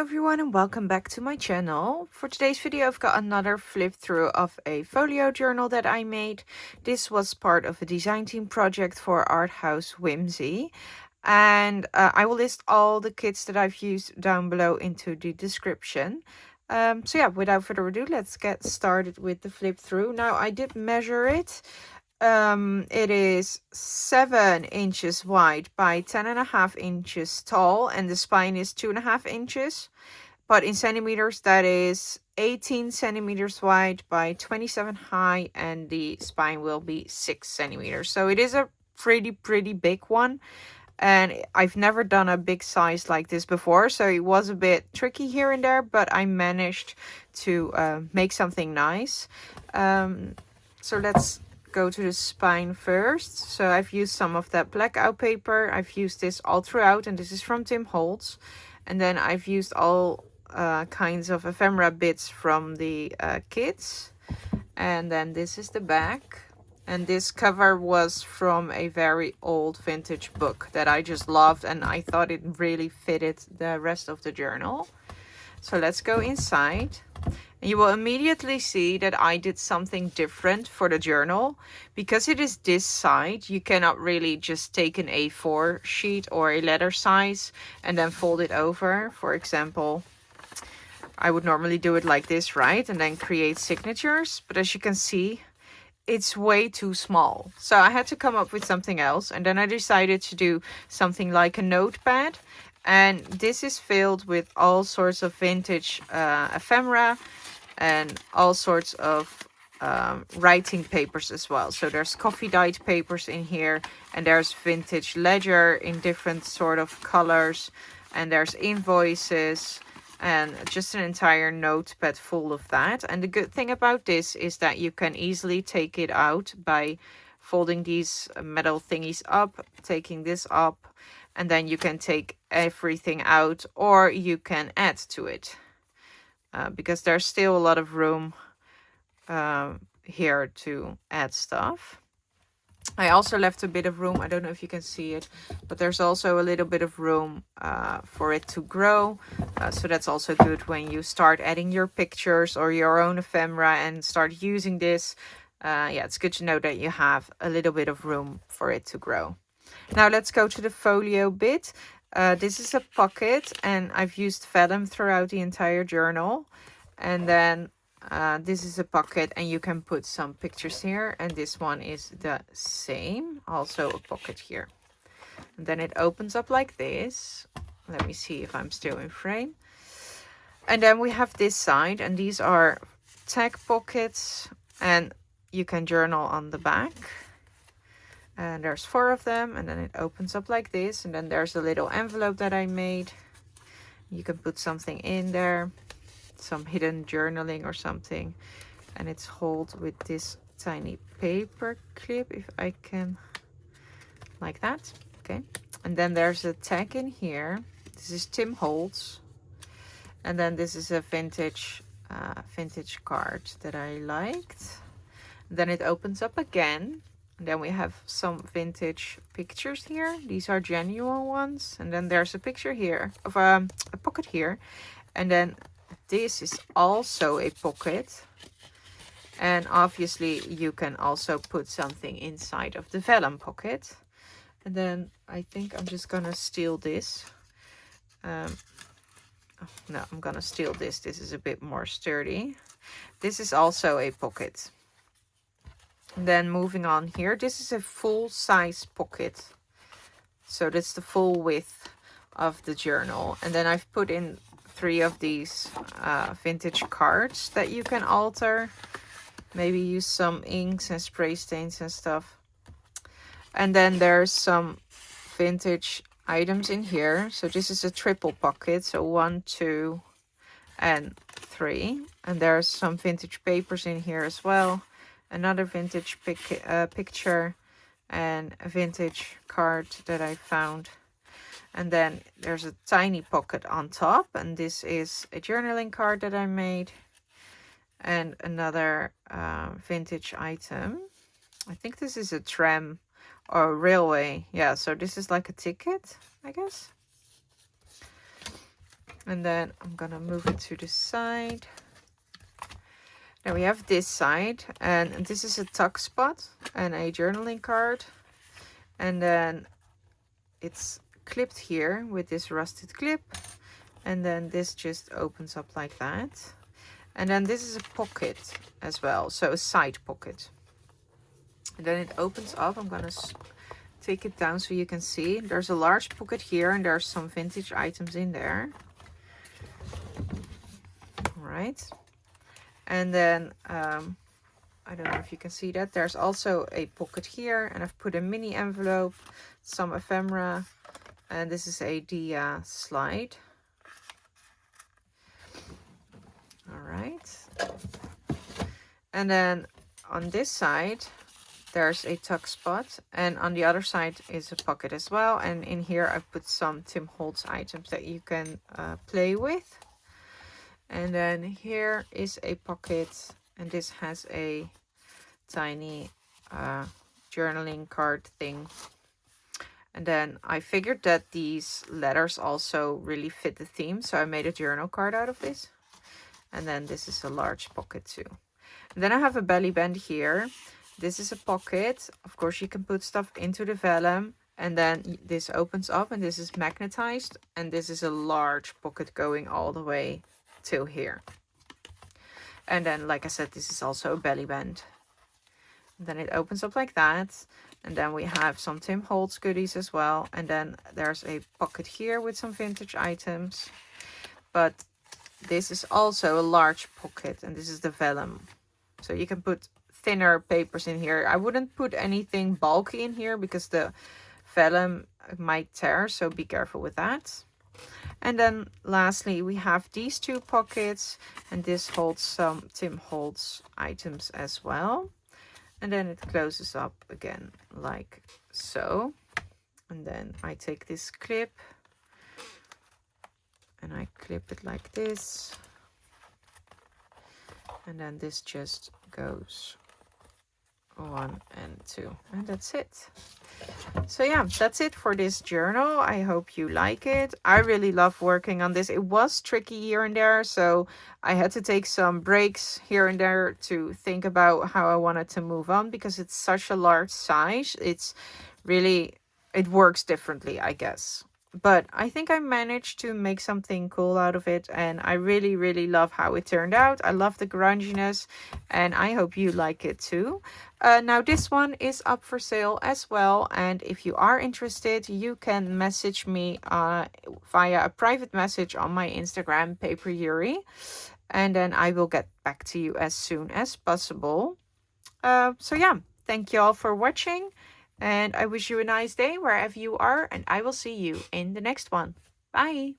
everyone and welcome back to my channel. For today's video I've got another flip through of a folio journal that I made. This was part of a design team project for ArtHouseWhimsy, and I will list all the kits that I've used down below into the description. So yeah, without further ado, let's get started with the flip through. Now I did measure it. It is 7 inches wide by 10.5 inches tall, and the spine is 2.5 inches. But in centimeters, that is 18 centimeters wide by 27 high, and the spine will be 6 centimeters. So it is a pretty big one. And I've never done a big size like this before, so it was a bit tricky here and there, but I managed to make something nice. So let's go to the spine first. So I've used some of that blackout paper. I've used this all throughout, and this is from Tim Holtz. And then I've used all kinds of ephemera bits from the kits. And then this is the back. And this cover was from a very old vintage book that I just loved, and I thought it really fitted the rest of the journal. So let's go inside. And you will immediately see that I did something different for the journal. Because it is this side, you cannot really just take an A4 sheet or a letter size and then fold it over. For example, I would normally do it like this, right? And then create signatures. But as you can see, it's way too small. So I had to come up with something else. And then I decided to do something like a notepad. And this is filled with all sorts of vintage ephemera and all sorts of writing papers as well. So there's coffee dyed papers in here, and there's vintage ledger in different sort of colors, and there's invoices, and just an entire notepad full of that. And the good thing about this is that you can easily take it out by folding these metal thingies up, taking this up, and then you can take everything out, or you can add to it. Because there's still a lot of room here to add stuff. I also left a bit of room, I don't know if you can see it, but there's also a little bit of room for it to grow. So that's also good when you start adding your pictures or your own ephemera and start using this. Yeah, it's good to know that you have a little bit of room for it to grow. Now let's go to the folio bit. This is a pocket, and I've used vellum throughout the entire journal. And then this is a pocket, and you can put some pictures here. And this one is the same, also a pocket here. And then it opens up like this. Let me see if I'm still in frame. And then we have this side, and these are tag pockets, and you can journal on the back. And there's 4 of them, and then it opens up like this. And then there's a little envelope that I made. You can put something in there, some hidden journaling or something. And it's held with this tiny paper clip, if I can, like that. Okay. And then there's a tag in here. This is Tim Holtz. And then this is a vintage card that I liked. Then it opens up again. And then we have some vintage pictures here. These are genuine ones. And then there's a picture here of a pocket here. And then this is also a pocket. And obviously you can also put something inside of the vellum pocket. And then I think I'm just gonna steal this. No, I'm gonna steal this. This is a bit more sturdy. This is also a pocket. Then moving on here, this is a full size pocket. So that's the full width of the journal. And then I've put in 3 of these vintage cards that you can alter. Maybe use some inks and spray stains and stuff. And then there's some vintage items in here. So this is a triple pocket. So 1, 2, and 3. And there's some vintage papers in here as well. Another vintage picture and a vintage card that I found. And then there's a tiny pocket on top, and this is a journaling card that I made. And another vintage item. I think this is a tram or railway. Yeah, so this is like a ticket, I guess. And then I'm gonna move it to the side. Now we have this side, and this is a tuck spot and a journaling card. And then it's clipped here with this rusted clip. And then this just opens up like that. And then this is a pocket as well, so a side pocket. And then it opens up. I'm gonna take it down so you can see. There's a large pocket here, and there's some vintage items in there. All right. And then I don't know if you can see that. There's also a pocket here, and I've put a mini envelope, some ephemera, and this is a dia slide. All right. And then on this side, there's a tuck spot, and on the other side is a pocket as well. And in here, I've put some Tim Holtz items that you can play with. And then here is a pocket, and this has a tiny journaling card thing. And then I figured that these letters also really fit the theme, so I made a journal card out of this. And then this is a large pocket too. And then I have a belly band here. This is a pocket. Of course, you can put stuff into the vellum, and then this opens up, and this is magnetized, and this is a large pocket going all the way till here. And then, like I said, this is also a belly band. And then it opens up like that. And then we have some Tim Holtz goodies as well. And then there's a pocket here with some vintage items. But this is also a large pocket, and this is the vellum. So you can put thinner papers in here. I wouldn't put anything bulky in here because the vellum might tear, so be careful with that. And then lastly, we have these two pockets, and this holds some Tim Holtz items as well. And then it closes up again like so. And then I take this clip and I clip it like this. And then this just goes 1 and 2, and that's it. So yeah, that's it for this journal. I hope you like it. I really love working on this. It was tricky here and there, so I had to take some breaks here and there to think about how I wanted to move on, because it's such a large size. It's really, it works differently, I guess. But I think I managed to make something cool out of it, and I really, really love how it turned out. I love the grunginess, and I hope you like it too. Now this one is up for sale as well, and if you are interested, you can message me via a private message on my Instagram, Paper Yuri, and then I will get back to you as soon as possible. So yeah, thank you all for watching. And I wish you a nice day wherever you are, and I will see you in the next one. Bye!